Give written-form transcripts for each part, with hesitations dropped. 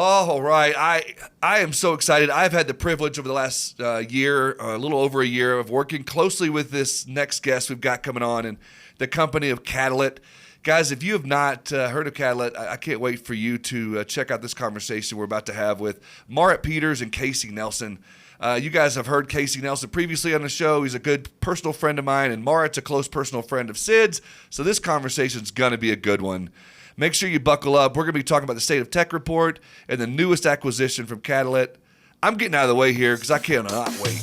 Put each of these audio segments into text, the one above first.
All right. I am so excited. I've had the privilege over the last year, a little over a year, of working closely with this next guest we've got coming on, and the company of Catalyit. Guys, if you have not heard of Catalyit, I can't wait for you to check out this conversation we're about to have with Marit Peters and Casey Nelson. You guys have heard Casey Nelson previously on the show. He's a good personal friend of mine, and Marit's a close personal friend of Sid's, so this conversation's going to be a good one. Make sure you buckle up. We're going to be talking about the State of Tech Report and the newest acquisition from Catalyit. I'm getting out of the way here because I cannot wait.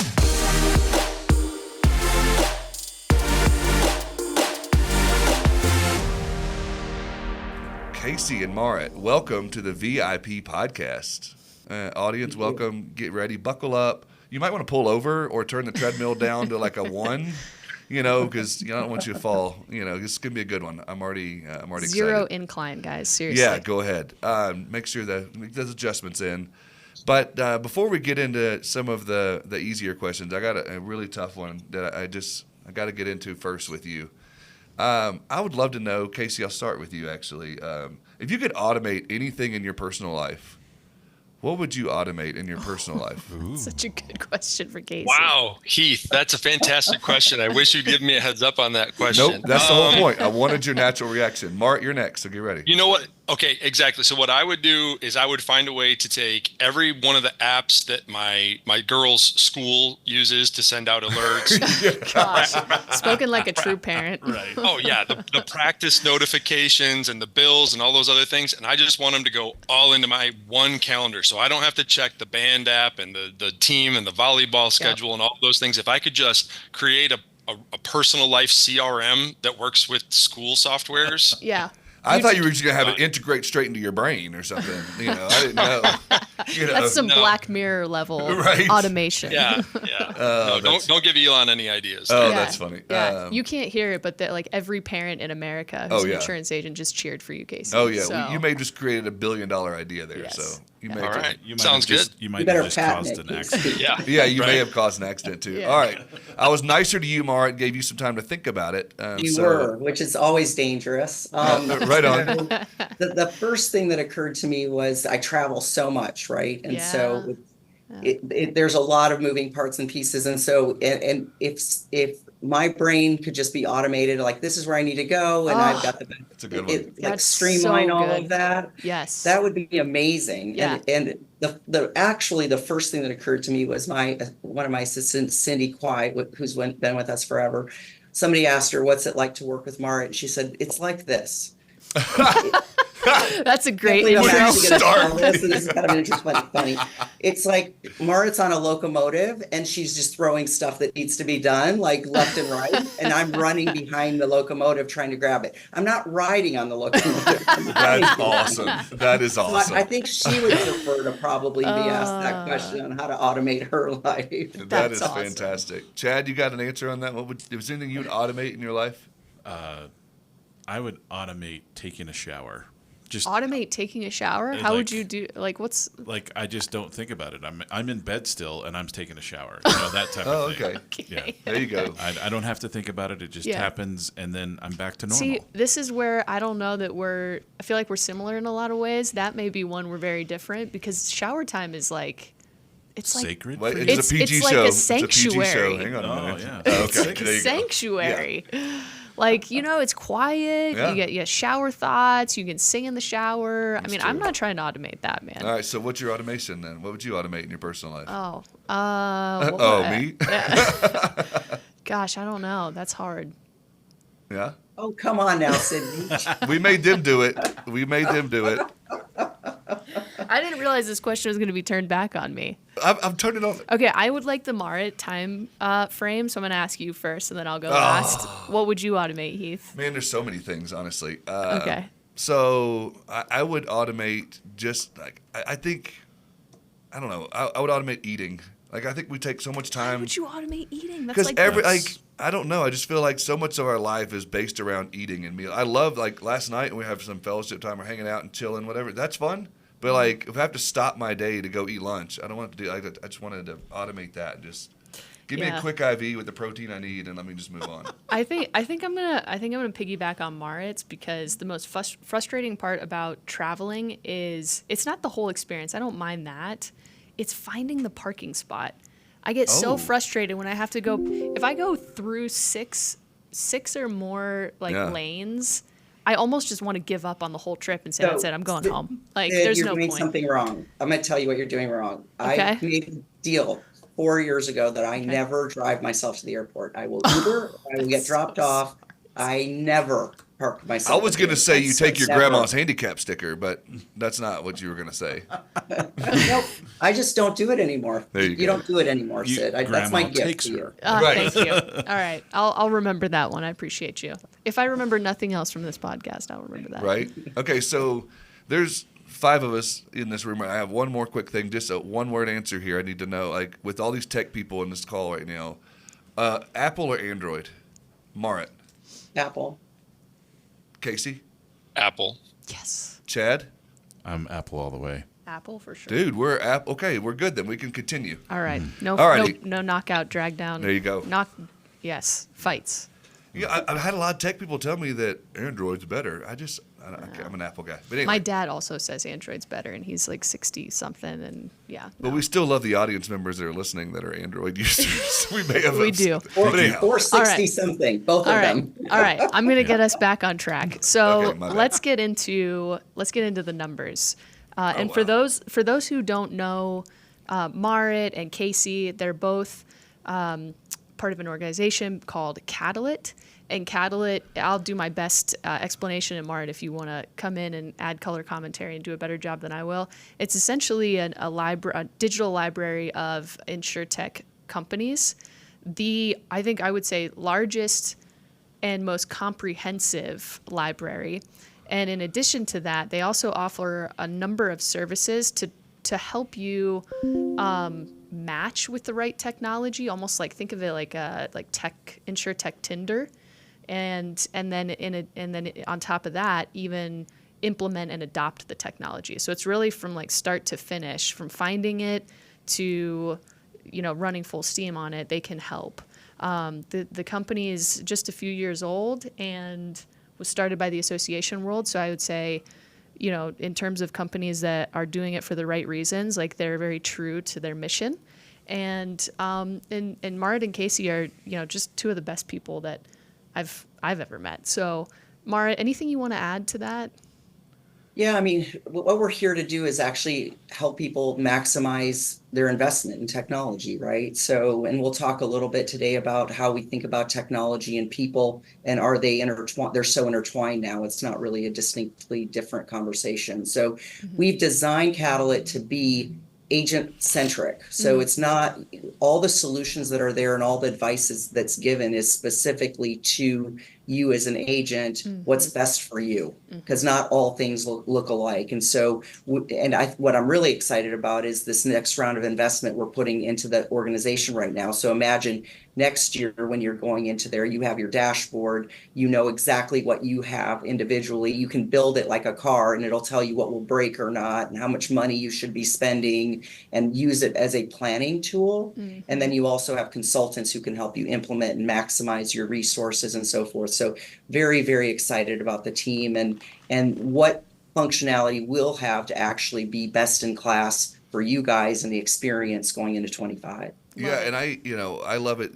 Casey and Marit, welcome to the VIP podcast. Audience, welcome. Get ready. Buckle up. You might want to pull over or turn the treadmill down to like a 1. Because I don't want you to fall. This is gonna be a good one. I'm already excited. Zero incline, guys. Seriously. Yeah, go ahead. Make sure that make those adjustments in. But before we get into some of the easier questions, I got a really tough one that I got to get into first with you. I would love to know, Casey. I'll start with you actually. If you could automate anything in your personal life, what would you automate in your personal life? Such a good question for Casey. Wow, Heath, that's a fantastic question. I wish you'd give me a heads up on that question. Nope, that's the whole point. I wanted your natural reaction. Marit, you're next, so get ready. You know what? Okay, exactly. So what I would do is I would find a way to take every one of the apps that my girls' school uses to send out alerts. Gosh, spoken like a true parent. Right. Oh, yeah, the practice notifications and the bills and all those other things. And I just want them to go all into my one calendar. So I don't have to check the band app and the team and the volleyball schedule and all those things. If I could just create a personal life CRM that works with school softwares. Yeah. I thought you were just going to have it integrate straight into your brain or something. I didn't know. That's some Black Mirror level automation. Yeah. Don't give Elon any ideas. Oh, that's funny. Yeah. You can't hear it, but like every parent in America who's an insurance agent just cheered for you, Casey. Oh, yeah. So. Well, you may have just created $1 billion idea there. Yes. So you may all right. You might Sounds good. You might have just caused an accident. Yeah, you may have caused an accident too. Yeah. All right. I was nicer to you, Marit, gave you some time to think about it. You were, which is always dangerous. Right on. The first thing that occurred to me was I travel so much, right? And so there's a lot of moving parts and pieces. And so, and if my brain could just be automated, like this is where I need to go, and I've got that's a good one. Like streamline all of that. Yes, that would be amazing. Yeah. And the first thing that occurred to me was one of my assistants, Cindy Quai, who's been with us forever. Somebody asked her, "What's it like to work with Marit?" And she said, "It's like this." That's a great intro. Start. This is kind of interesting, funny. It's like Marit's on a locomotive and she's just throwing stuff that needs to be done, like left and right. And I'm running behind the locomotive trying to grab it. I'm not riding on the locomotive. That's awesome. That is awesome. So I think she would prefer to probably be asked that question on how to automate her life. That is awesome. Fantastic. Chad, you got an answer on that? Was there anything you would automate in your life? I would automate taking a shower. Just automate taking a shower? How would you do? Like, what's like? I just don't think about it. I'm in bed still, and I'm taking a shower. That type of thing. Okay. Yeah. There you go. I don't have to think about it. It just happens, and then I'm back to normal. See, this is where I don't know that I feel like we're similar in a lot of ways. That may be one we're very different because shower time is like. It's like sacred. It's a PG show. Like a sanctuary. It's a PG show. Hang on a minute. Yeah. It's like a sanctuary. Yeah. Like, it's quiet. Yeah. You get shower thoughts. You can sing in the shower. I mean, I'm not trying to automate that, man. All right. So what's your automation then? What would you automate in your personal life? Me? Gosh, I don't know. That's hard. Yeah. Oh, come on now, Sydney. We made them do it. I didn't realize this question was going to be turned back on me. I'm turning on. Okay, I would like the Marit time frame, so I'm going to ask you first, and then I'll go last. What would you automate, Heath? Man, there's so many things, honestly. Okay. So I would automate just like I think, I don't know. I would automate eating. Like I think we take so much time. Why would you automate eating? Because I don't know. I just feel like so much of our life is based around eating and meal. I love like last night we have some fellowship time. We're hanging out and chilling, whatever. That's fun. But like if I have to stop my day to go eat lunch, I don't want to do. I just wanted to automate that. Give me a quick IV with the protein I need, and let me just move on. I think I'm gonna piggyback on Marit's, because the most frustrating part about traveling is it's not the whole experience. I don't mind that. It's finding the parking spot. I get so frustrated when I have to go. If I go through six or more lanes, I almost just want to give up on the whole trip and say, that's it, I'm going home. Like, there's no point. You're doing something wrong. I'm going to tell you what you're doing wrong. Okay. I made a deal 4 years ago that I never drive myself to the airport. I will Uber, I will get dropped off. I never park myself. I was going to say you take your grandma's handicap sticker, but that's not what you were going to say. Nope. I just don't do it anymore. You don't do it anymore, Sid. That's my gift to you. Right. Thank you. All right. I'll remember that one. I appreciate you. If I remember nothing else from this podcast, I'll remember that. Right. Okay. So there's 5 of us in this room. I have one more quick thing, just a one-word answer here. I need to know, like, with all these tech people in this call right now, Apple or Android? Marit. Apple. Casey? Apple. Yes. Chad? I'm Apple all the way. Apple for sure. Dude, we're Apple. Okay, we're good then. We can continue. All right. No knockout, drag down. There you go. Yes. Fights. Yeah, I've had a lot of tech people tell me that Android's better. I'm an Apple guy. But anyway. My dad also says Android's better, and he's like 60 something, and yeah. But we still love the audience members that are listening that are Android users. We may have we do. Or 60 something, both of them. All right, I'm gonna get us back on track. So let's get into the numbers. For those who don't know, Marit and Casey, they're both part of an organization called Catalyit. And Catalyit, I'll do my best explanation, and Marit, if you want to come in and add color commentary and do a better job than I will. It's essentially a digital library of insurtech companies. I think I would say largest and most comprehensive library. And in addition to that, they also offer a number of services to help you match with the right technology. Almost like, think of it like insurtech Tinder. And then on top of that, even implement and adopt the technology. So it's really from like start to finish, from finding it to, running full steam on it. They can help. The company is just a few years old and was started by the association world. So I would say, in terms of companies that are doing it for the right reasons, like they're very true to their mission. And Marit and Casey are, just two of the best people that I've ever met. So, Marit, anything you want to add to that? Yeah, I mean, what we're here to do is actually help people maximize their investment in technology, right? So, and we'll talk a little bit today about how we think about technology and people, and are they intertwined? They're so intertwined now, it's not really a distinctly different conversation. So we've designed Catalyit to be agent-centric. So it's not all the solutions that are there and all the advice that's given is specifically to you as an agent, what's best for you, because not all things look alike. And so, what I'm really excited about is this next round of investment we're putting into the organization right now. So imagine next year when you're going into there, you have your dashboard, you know exactly what you have individually. You can build it like a car and it'll tell you what will break or not and how much money you should be spending and use it as a planning tool. And then you also have consultants who can help you implement and maximize your resources and so forth. So very, very excited about the team and what functionality we'll have to actually be best in class for you guys and the experience going into 25. Yeah, and I love it,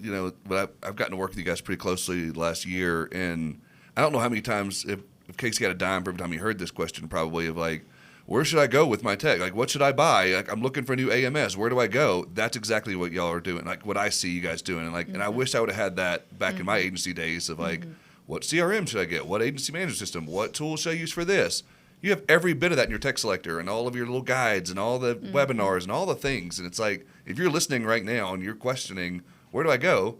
but I've gotten to work with you guys pretty closely last year, and I don't know how many times, if Casey got a dime for every time he heard this question, probably, of like, where should I go with my tech? Like, what should I buy? Like, I'm looking for a new AMS. Where do I go? That's exactly what y'all are doing, like what I see you guys doing. And and I wish I would have had that back in my agency days of like, what CRM should I get? What agency management system? What tools should I use for this? You have every bit of that in your tech selector and all of your little guides and all the webinars and all the things. And it's like, if you're listening right now and you're questioning, where do I go?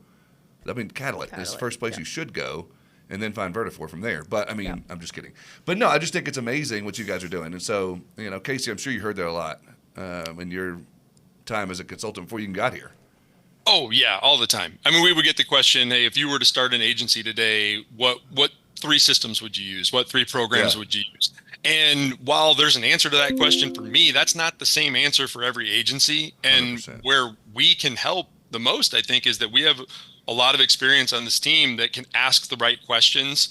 I mean, Catalyit is the first place you should go, and then find Vertafore from there. But, I mean, I'm just kidding. But, no, I just think it's amazing what you guys are doing. And so, Casey, I'm sure you heard that a lot in your time as a consultant before you even got here. Oh, yeah, all the time. I mean, we would get the question, hey, if you were to start an agency today, what 3 systems would you use? What 3 programs would you use? And while there's an answer to that question for me, that's not the same answer for every agency. And 100%. Where we can help the most, I think, is that we have a lot of experience on this team that can ask the right questions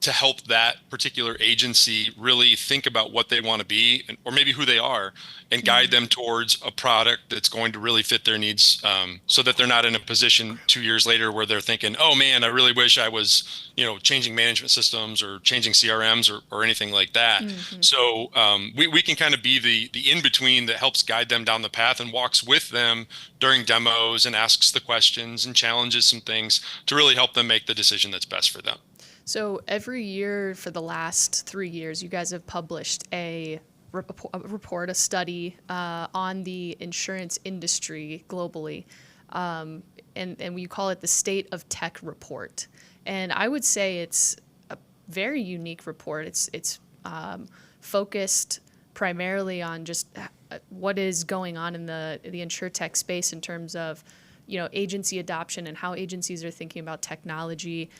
to help that particular agency really think about what they want to be, or maybe who they are, and guide them towards a product that's going to really fit their needs, so that they're not in a position 2 years later where they're thinking, oh man, I really wish I was, changing management systems or changing CRMs or anything like that. So we can kind of be the in-between that helps guide them down the path and walks with them during demos and asks the questions and challenges some things to really help them make the decision that's best for them. So every year for the last 3 years, you guys have published a report, a study on the insurance industry globally, and we call it the State of Tech Report. And I would say it's a very unique report. It's focused primarily on just what is going on in the insurtech space in terms of agency adoption and how agencies are thinking about technology.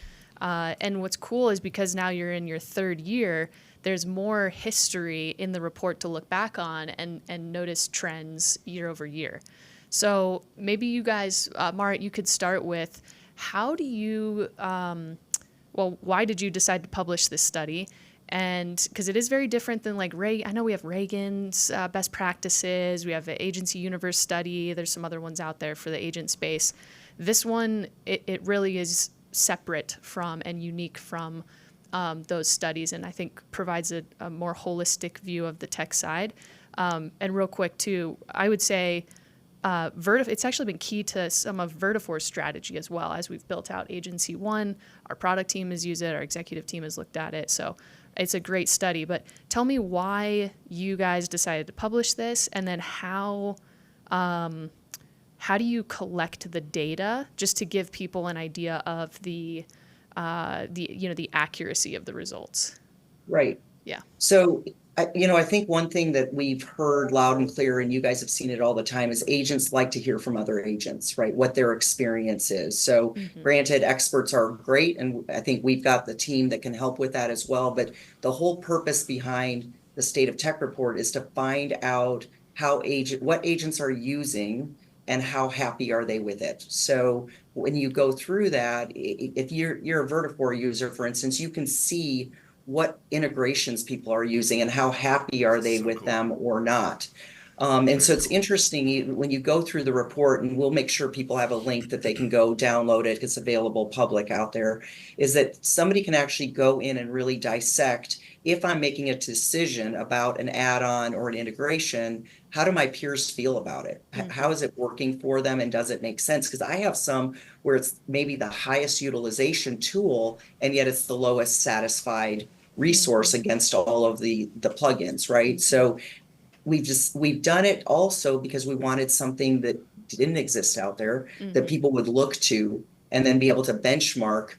And what's cool is because now you're in your third year, there's more history in the report to look back on and notice trends year over year. So maybe you guys, Marit, you could start with how do you, why did you decide to publish this study? And because it is very different than like I know we have Reagan's best practices, we have the Agency Universe study, there's some other ones out there for the agent space. This one, it really is separate from and unique from those studies, and I think provides a more holistic view of the tech side. And real quick too, I would say it's actually been key to some of Vertafore's strategy as well. As we've built out Agency One, our product team has used it, our executive team has looked at it, so it's a great study. But tell me why you guys decided to publish this, and then how do you collect the data just to give people an idea of the accuracy of the results? Right. Yeah. So, I think one thing that we've heard loud and clear, and you guys have seen it all the time, is agents like to hear from other agents, right? What their experience is. So granted, experts are great, and I think we've got the team that can help with that as well. But the whole purpose behind the State of Tech Report is to find out what agents are using and how happy are they with it. So when you go through that, if you're a Vertafore user, for instance, you can see what integrations people are using and how happy are they with them or not. And so it's interesting when you go through the report, and we'll make sure people have a link that they can go download it. It's available public out there, is that somebody can actually go in and really dissect, if I'm making a decision about an add-on or an integration, how do my peers feel about it? How is it working for them, and does it make sense? Because I have some where it's maybe the highest utilization tool, and yet it's the lowest satisfied resource against all of the plugins, right? So we've done it also because we wanted something that didn't exist out there that people would look to and then be able to benchmark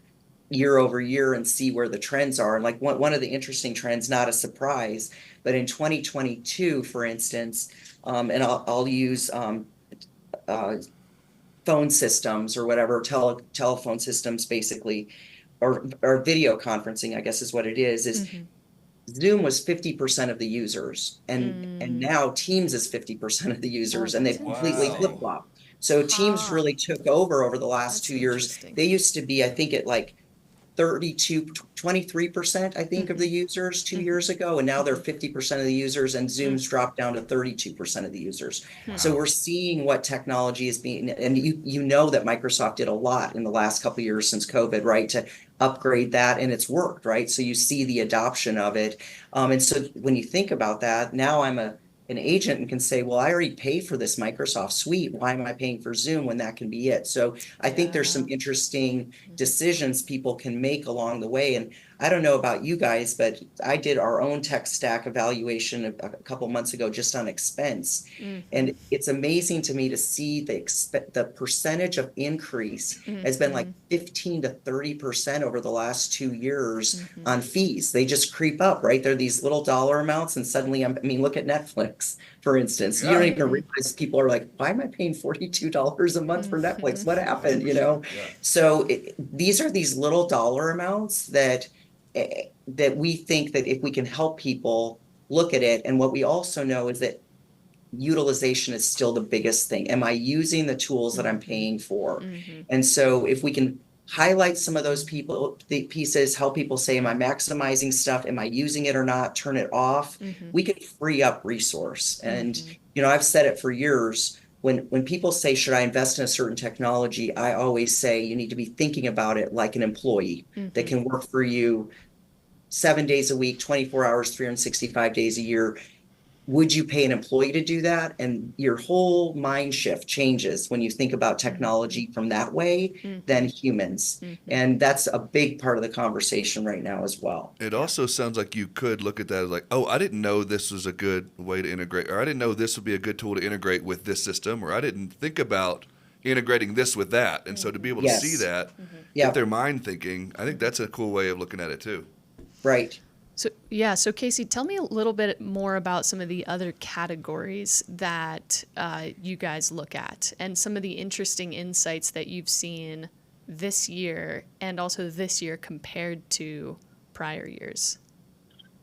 year over year and see where the trends are. And like one of the interesting trends, not a surprise, but in 2022, for instance, and I'll use phone systems or whatever, telephone systems basically, or video conferencing, I guess is what it is Zoom was 50% of the users, and now Teams is 50% of the users, and they've completely flip-flopped. So Teams really took over the last 2 years. They used to be, I think, at like 23%, I think, of the users 2 years ago, and now they're 50% of the users, and Zoom's dropped down to 32% of the users. So we're seeing what technology is being, and you know that Microsoft did a lot in the last couple of years since COVID, right, to upgrade that, and it's worked, right? So you see the adoption of it. And so when you think about that, now I'm an agent and can say, well, I already pay for this Microsoft suite. Why am I paying for Zoom when that can be it? So I think there's some interesting decisions people can make along the way. And I don't know about you guys, but I did our own tech stack evaluation a couple months ago just on expense. And it's amazing to me to see the percentage of increase has been like 15 to 30% over the last 2 years on fees. They just creep up, right? They're these little dollar amounts, and suddenly, look at Netflix, for instance. You don't even realize people are like, why am I paying $42 a month for Netflix? What happened, So these are these little dollar amounts that we think that if we can help people look at it, and what we also know is that utilization is still the biggest thing. Am I using the tools that I'm paying for? Mm-hmm. And so if we can highlight some of those the pieces, help people say, am I maximizing stuff? Am I using it or not? Turn it off. We can free up resource. And, I've said it for years. When people say, should I invest in a certain technology? I always say you need to be thinking about it like an employee that can work for you 7 days a week, 24 hours, 365 days a year. Would you pay an employee to do that? And your whole mind shift changes when you think about technology from that way than humans. And that's a big part of the conversation right now as well. It also sounds like you could look at that as like, oh, I didn't know this was a good way to integrate, or I didn't know this would be a good tool to integrate with this system, or I didn't think about integrating this with that. And so to be able to see that, get their mind thinking, I think that's a cool way of looking at it too. Right. So Casey, tell me a little bit more about some of the other categories that you guys look at and some of the interesting insights that you've seen this year and also this year compared to prior years.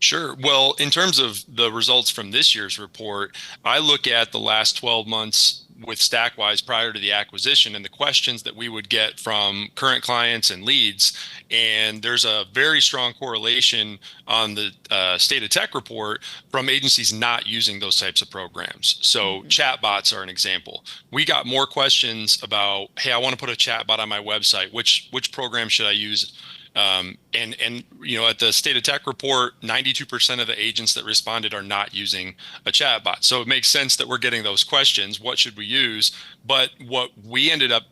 Sure. Well, in terms of the results from this year's report, I look at the last 12 months with StakWise prior to the acquisition and the questions that we would get from current clients and leads. And there's a very strong correlation on the State of Tech report from agencies not using those types of programs. So chatbots are an example. We got more questions about, hey, I want to put a chatbot on my website. Which program should I use? And at the State of Tech report, 92% of the agents that responded are not using a chatbot. So it makes sense that we're getting those questions. What should we use? But what we ended up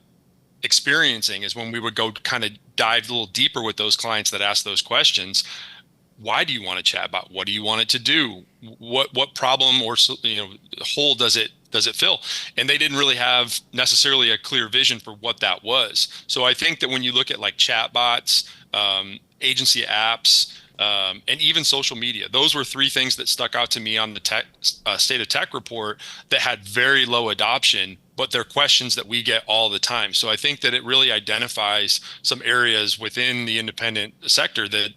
experiencing is when we would go kind of dive a little deeper with those clients that asked those questions. Why do you want a chatbot? What do you want it to do? What problem or hole does it fill? And they didn't really have necessarily a clear vision for what that was. So I think that when you look at like chatbots, agency apps, and even social media, those were three things that stuck out to me on the State of Tech report that had very low adoption, but they're questions that we get all the time. So I think that it really identifies some areas within the independent sector that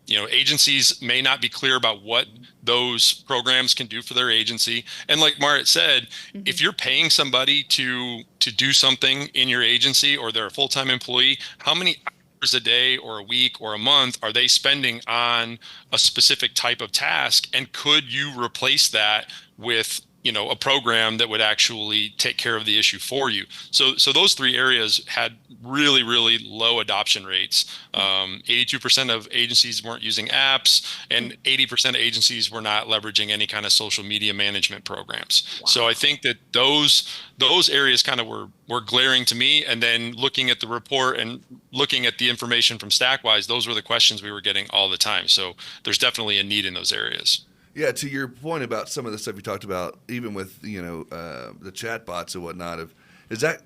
agencies may not be clear about what those programs can do for their agency. And like Marit said, if you're paying somebody to do something in your agency or they're a full-time employee, how many hours a day or a week or a month are they spending on a specific type of task? And could you replace that with a program that would actually take care of the issue for you? So those three areas had really, really low adoption rates. 82% of agencies weren't using apps, and 80% of agencies were not leveraging any kind of social media management programs. Wow. So I think that those areas kind of were glaring to me. And then looking at the report and looking at the information from StakWise, those were the questions we were getting all the time. So there's definitely a need in those areas. Yeah, to your point about some of the stuff you talked about, even with the chat bots and whatnot, is that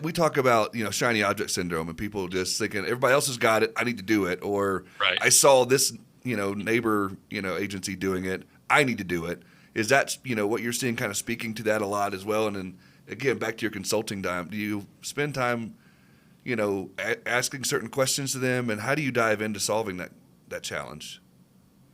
we talk about shiny object syndrome and people just thinking everybody else has got it, I need to do it, or right. I saw this neighbor agency doing it, I need to do it. Is that what you're seeing kind of speaking to that a lot as well? And then again, back to your consulting time, do you spend time asking certain questions to them, and how do you dive into solving that challenge?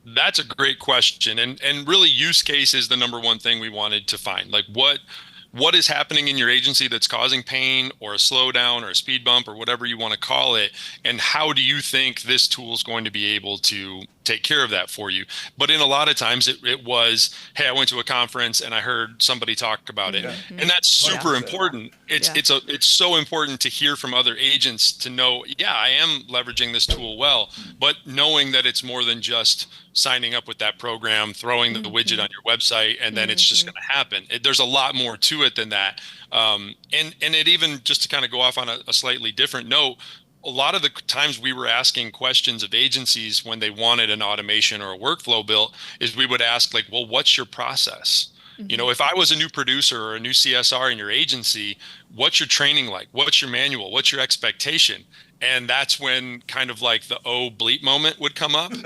That's a great question. And really use case is the number one thing we wanted to find. Like what is happening in your agency that's causing pain or a slowdown or a speed bump or whatever you want to call it, and how do you think this tool is going to be able to take care of that for you? But in a lot of times it was, hey, I went to a conference and I heard somebody talk about it. Mm-hmm. And that's super important. It's so important to hear from other agents to know, I am leveraging this tool well, but knowing that it's more than just signing up with that program, throwing the widget on your website, and then it's just going to happen. There's a lot more to it than that. And it even, just to kind of go off on a slightly different note, a lot of the times we were asking questions of agencies when they wanted an automation or a workflow built is we would ask like, well, what's your process? Mm-hmm. If I was a new producer or a new CSR in your agency, what's your training like? What's your manual? What's your expectation? And that's when kind of like the bleep moment would come up, and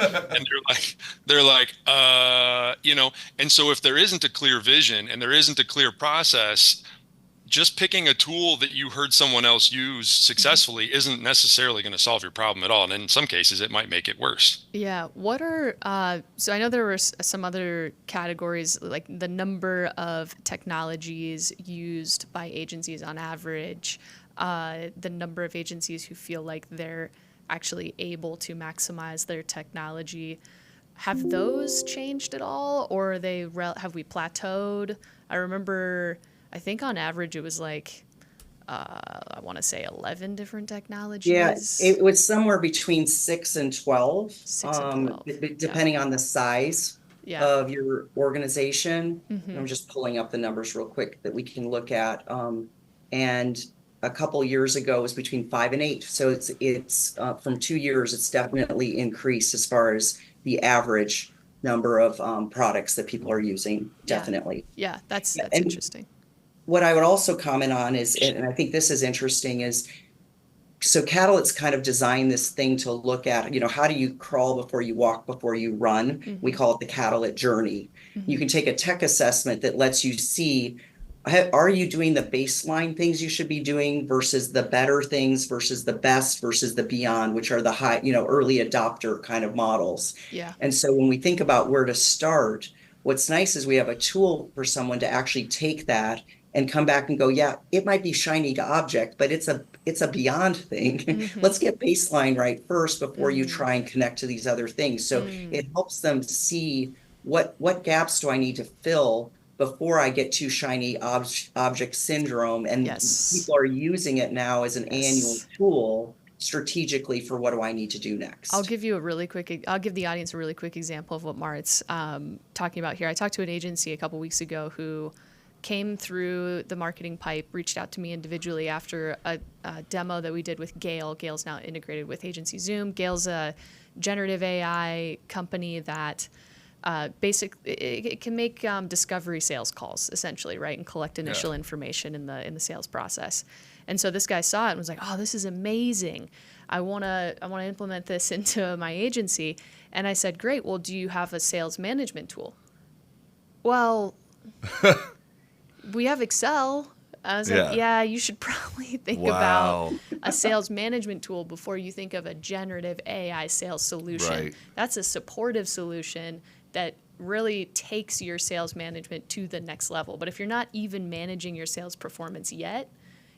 they're like, and so if there isn't a clear vision and there isn't a clear process, just picking a tool that you heard someone else use successfully isn't necessarily going to solve your problem at all. And in some cases, it might make it worse. Yeah. What are, so I know there were some other categories, like the number of technologies used by agencies on average, the number of agencies who feel like they're actually able to maximize their technology. Have those changed at all, or are they have we plateaued? I remember, I think on average it was like, I want to say 11 different technologies. Yeah, it was somewhere between 6 and 12, 6 and 12. Depending on the size of your organization. Mm-hmm. I'm just pulling up the numbers real quick that we can look at. And a couple years ago it was between 5 and 8. So it's from 2 years, it's definitely increased as far as the average number of products that people are using. Definitely. Yeah, that's And interesting. what I would also comment on is, and I think this is interesting, is so Catalyt's kind of designed this thing to look at, how do you crawl before you walk, before you run? Mm-hmm. We call it the Catalyt journey. Mm-hmm. You can take a tech assessment that lets you see, are you doing the baseline things you should be doing versus the better things versus the best versus the beyond, which are the high, early adopter kind of models. Yeah. And so when we think about where to start, what's nice is we have a tool for someone to actually take that and come back and go, yeah, it might be shiny to object, but it's a beyond thing. Mm-hmm. Let's get baseline right first before you try and connect to these other things. So it helps them see what gaps do I need to fill before I get to shiny object syndrome. And people are using it now as an annual tool strategically for what do I need to do next. I'll give the audience a really quick example of what Marit's talking about here. I talked to an agency a couple weeks ago who came through the marketing pipe, reached out to me individually after a demo that we did with Gale. Gale's now integrated with Agency Zoom. Gale's a generative AI company that it can make discovery sales calls, essentially, right, and collect initial information in the sales process. And so this guy saw it and was like, "Oh, this is amazing! I wanna implement this into my agency." And I said, "Great. Well, do you have a sales management tool?" Well, we have Excel. I was like, yeah, you should probably think about a sales management tool before you think of a generative AI sales solution. Right. That's a supportive solution that really takes your sales management to the next level. But if you're not even managing your sales performance yet,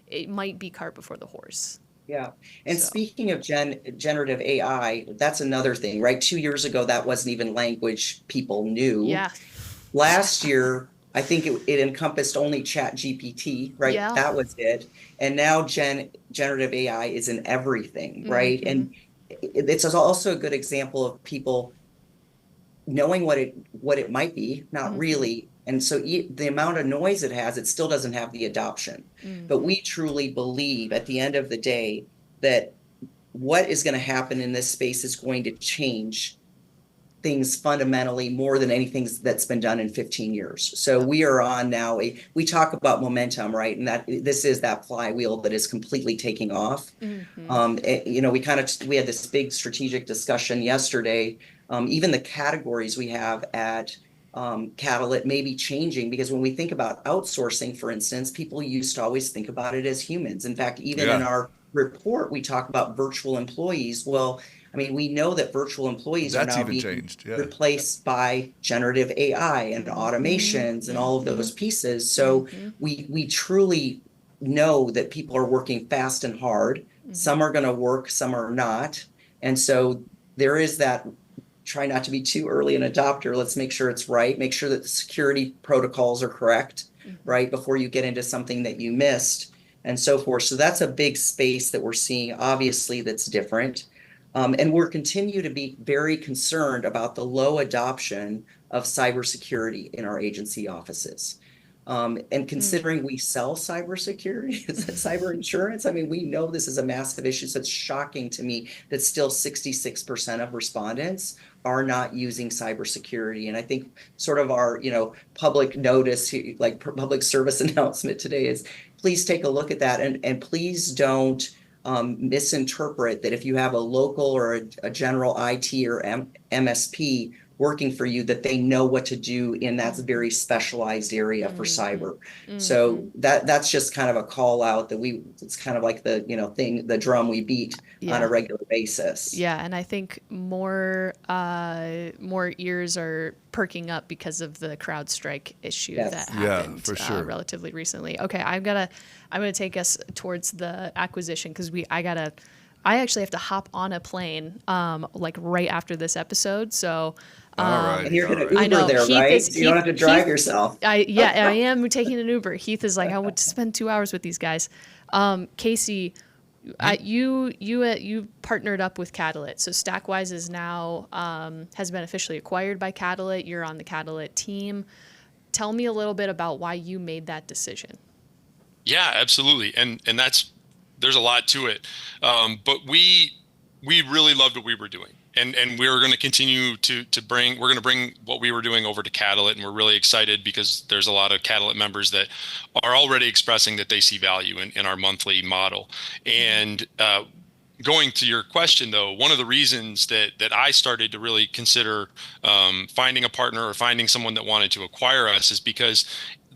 it might be cart before the horse. Yeah. And speaking of generative AI, that's another thing, right? 2 years ago, that wasn't even language people knew. Yeah. Last year, I think it encompassed only Chat GPT, right? Yeah. That was it. And now generative AI is in everything, right? And it's also a good example of people knowing what it might be, not really. And so the amount of noise it has, it still doesn't have the adoption. But we truly believe at the end of the day that what is going to happen in this space is going to change things fundamentally more than anything that's been done in 15 years. So we are on now we talk about momentum, right? And that this is that flywheel that is completely taking off. We had this big strategic discussion yesterday. Even the categories we have at Catalyt may be changing, because when we think about outsourcing, for instance, people used to always think about it as humans. In fact, even in our report, we talk about virtual employees. Well, I mean, we know that virtual employees are now being replaced by generative AI and automations and all of those pieces. So we truly know that people are working fast and hard. Some are going to work, some are not. And so there is that, try not to be too early an adopter. Let's make sure it's right. Make sure that the security protocols are correct, right, before you get into something that you missed and so forth. So that's a big space that we're seeing, obviously, that's different. And we're continue to be very concerned about the low adoption of cybersecurity in our agency offices. And considering we sell cybersecurity, is that cyber insurance? I mean, we know this is a massive issue. So it's shocking to me that still 66% of respondents are not using cybersecurity. And I think sort of our, public notice, like public service announcement today is, please take a look at that, and please don't misinterpret that if you have a local or a general IT or MSP working for you, that they know what to do in that very specialized area for cyber. So that's just kind of a call out that it's kind of like the, the drum we beat on a regular basis. Yeah, and I think more ears are perking up because of the CrowdStrike issue that happened for sure. Relatively recently. Okay, I'm gonna take us towards the acquisition because I actually have to hop on a plane like right after this episode. So all right. And you're going to I know, Uber there, Heath right? is- You don't have to drive Heath- yourself. I am taking an Uber. Heath is like, I would spend 2 hours with these guys. Casey, you partnered up with Catalyit. So StakWise is now has been officially acquired by Catalyit. You're on the Catalyit team. Tell me a little bit about why you made that decision. Yeah, absolutely. And there's a lot to it. But we really loved what we were doing. And we were going to continue to bring what we were doing over to Catalyit. And we're really excited because there's a lot of Catalyit members that are already expressing that they see value in our monthly model. And going to your question, though, one of the reasons that I started to really consider finding a partner or finding someone that wanted to acquire us is because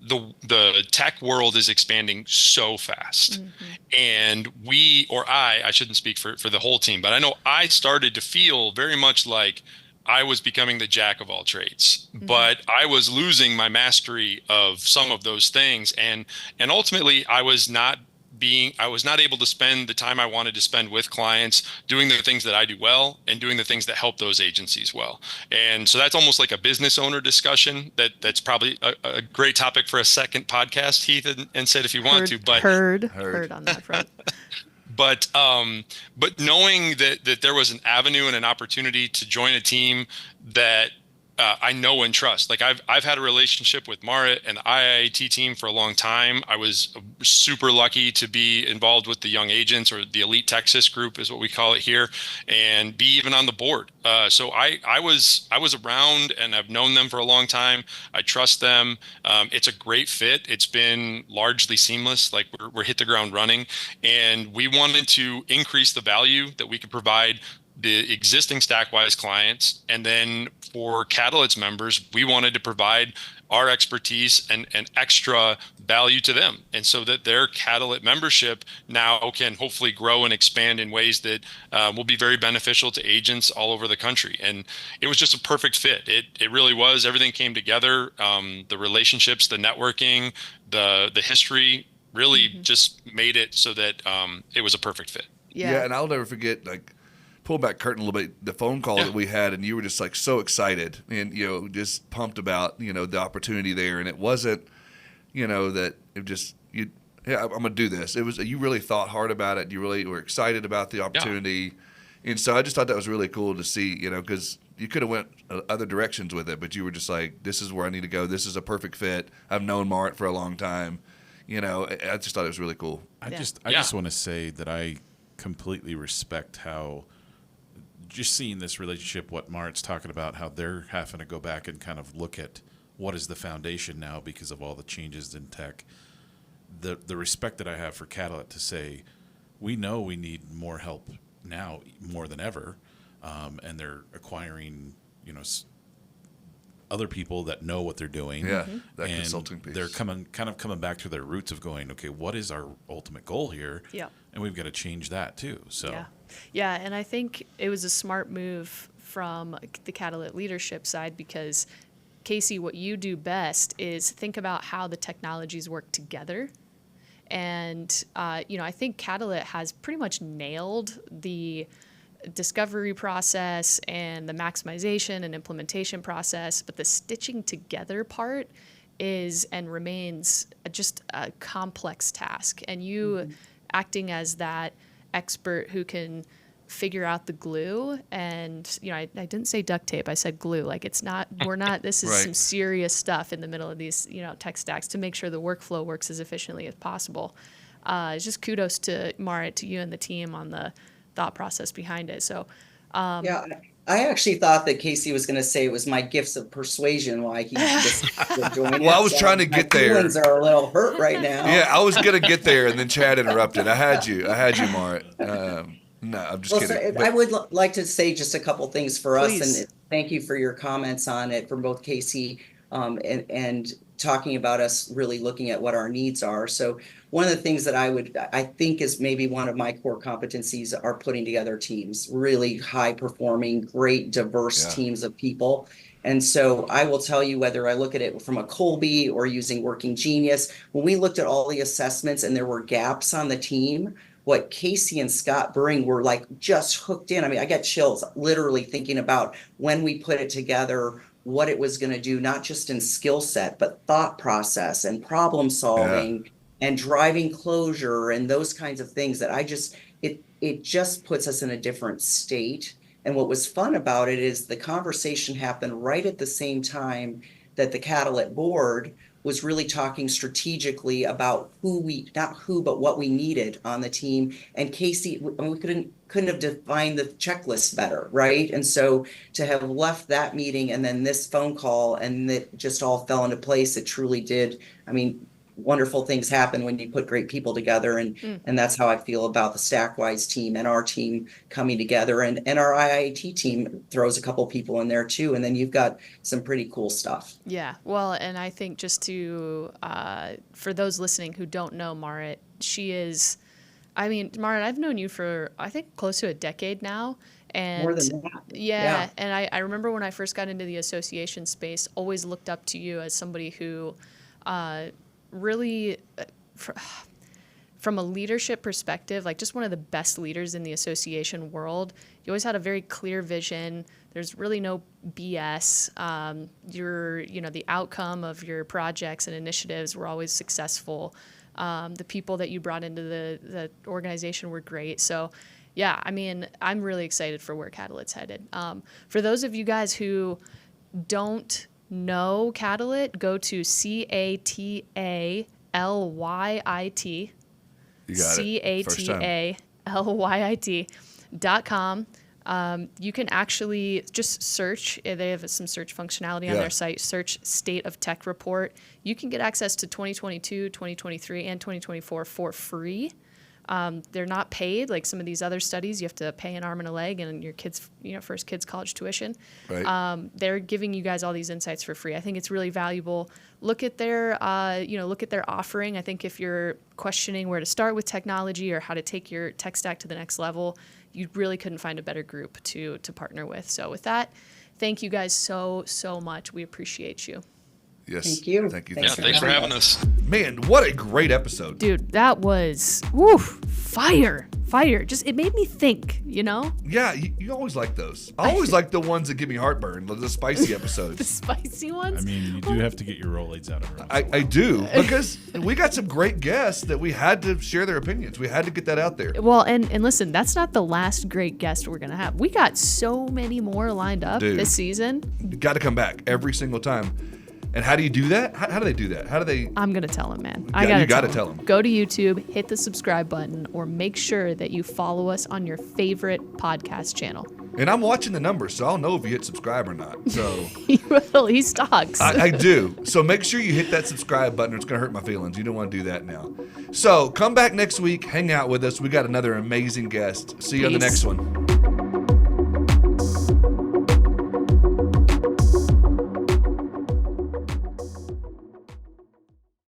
the tech world is expanding so fast. And I shouldn't speak for the whole team, but I know I started to feel very much like I was becoming the jack of all trades, but I was losing my mastery of some of those things. And ultimately I was not able to spend the time I wanted to spend with clients doing the things that I do well and doing the things that help those agencies well. And so that's almost like a business owner discussion that's probably a great topic for a second podcast, Heath and Sid, if you want to. But heard on that front. But knowing that there was an avenue and an opportunity to join a team that I know and trust. Like I've had a relationship with Marit and the IIT team for a long time. I was super lucky to be involved with the Young Agents, or the Elite Texas group is what we call it here, and be even on the board. So I was around and I've known them for a long time. I trust them. It's a great fit. It's been largely seamless. Like we're hit the ground running, and we wanted to increase the value that we could provide the existing StakWise clients. And then for Catalyt's members, we wanted to provide our expertise and extra value to them. And so that their Catalyit membership now can hopefully grow and expand in ways that will be very beneficial to agents all over the country. And it was just a perfect fit. It really was. Everything came together. The relationships, the networking, the history really just made it so that it was a perfect fit. Yeah, and I'll never forget, like, pull back curtain a little bit, the phone call that we had, and you were just like so excited and, just pumped about, the opportunity there. And it wasn't, that it just, I'm going to do this. It was, you really thought hard about it. You really were excited about the opportunity. Yeah. And so I just thought that was really cool to see, because you could have went other directions with it, but you were just like, this is where I need to go. This is a perfect fit. I've known Marit for a long time. I just thought it was really cool. I just want to say that I completely respect how, just seeing this relationship, what Marit's talking about, how they're having to go back and kind of look at what is the foundation now because of all the changes in tech. The respect that I have for Catalyit to say, we know we need more help now more than ever, and they're acquiring, other people that know what they're doing. Yeah, that and consulting piece. They're coming back to their roots of going, okay, what is our ultimate goal here? Yeah. And we've got to change that too. So. Yeah, and I think it was a smart move from the Catalyit leadership side because, Casey, what you do best is think about how the technologies work together. And, I think Catalyit has pretty much nailed the discovery process and the maximization and implementation process, but the stitching together part is and remains just a complex task. And you acting as that expert who can figure out the glue and, I didn't say duct tape, I said glue. Like this is some serious stuff in the middle of these, tech stacks to make sure the workflow works as efficiently as possible. It's just kudos to Marit, to you and the team on the thought process behind it. So, I actually thought that Casey was going to say it was my gifts of persuasion why he decided to join. Well, I was trying to get there. My feelings are a little hurt right now. Yeah, I was going to get there, and then Chad interrupted. I had you, Marit. No, I'm just kidding. I would like to say just a couple things for us, and thank you for your comments on it from both Casey and talking about us really looking at what our needs are. So one of the things that I think is maybe one of my core competencies are putting together teams, really high performing, great, diverse teams of people. And so I will tell you, whether I look at it from a Colby or using Working Genius, when we looked at all the assessments and there were gaps on the team, what Casey and Scott Bring were like just hooked in. I mean, I got chills literally thinking about when we put it together, what it was going to do, not just in skill set, but thought process and problem solving and driving closure and those kinds of things that it just puts us in a different state. And what was fun about it is the conversation happened right at the same time that the Catalyit board was really talking strategically about not who, but what we needed on the team. And Casey, I mean, we couldn't have defined the checklist better, right? And so to have left that meeting and then this phone call and it just all fell into place, it truly did. I mean, wonderful things happen when you put great people together, and that's how I feel about the StakWise team and our team coming together, and our IIT team throws a couple people in there too, and then you've got some pretty cool stuff. Yeah, well, and I think just to for those listening who don't know Marit, Marit, I've known you for I think close to a decade now. And more than that. Yeah. And I remember when I first got into the association space, always looked up to you as somebody who really, from a leadership perspective, like just one of the best leaders in the association world. You always had a very clear vision. There's really no BS. The outcome of your projects and initiatives were always successful. The people that you brought into the organization were great. So, yeah, I mean, I'm really excited for where Catalyt's headed. For those of you guys who don't know Catalyit, go to CATALYIT. You got it. CATALYIT.com. You can actually just search. They have some search functionality on their site. Search State of Tech Report. You can get access to 2022, 2023, and 2024 for free. They're not paid like some of these other studies. You have to pay an arm and a leg and your kids, first kid's college tuition. Right. They're giving you guys all these insights for free. I think it's really valuable. Look at their offering. I think if you're questioning where to start with technology or how to take your tech stack to the next level, you really couldn't find a better group to partner with. So with that, thank you guys so much. We appreciate you. Yes. Thank you. Thank you. Thanks for having us. Man, what a great episode. Dude, that was fire. Just it made me think, Yeah, you always like those. I always like the ones that give me heartburn, the spicy episodes. The spicy ones. I mean, you do have to get your Rolaids out every once in a while. I do, because we got some great guests that we had to share their opinions. We had to get that out there. Well, and listen, that's not the last great guest we're going to have. We got so many more lined up this season. You got to come back every single time. And how do you do that? How do they do that? I'm going to tell them, man. You got to tell them. Go to YouTube, hit the subscribe button, or make sure that you follow us on your favorite podcast channel. And I'm watching the numbers, so I'll know if you hit subscribe or not. So he stalks. I do. So make sure you hit that subscribe button or it's going to hurt my feelings. You don't want to do that now. So come back next week. Hang out with us. We got another amazing guest. See you on the next one.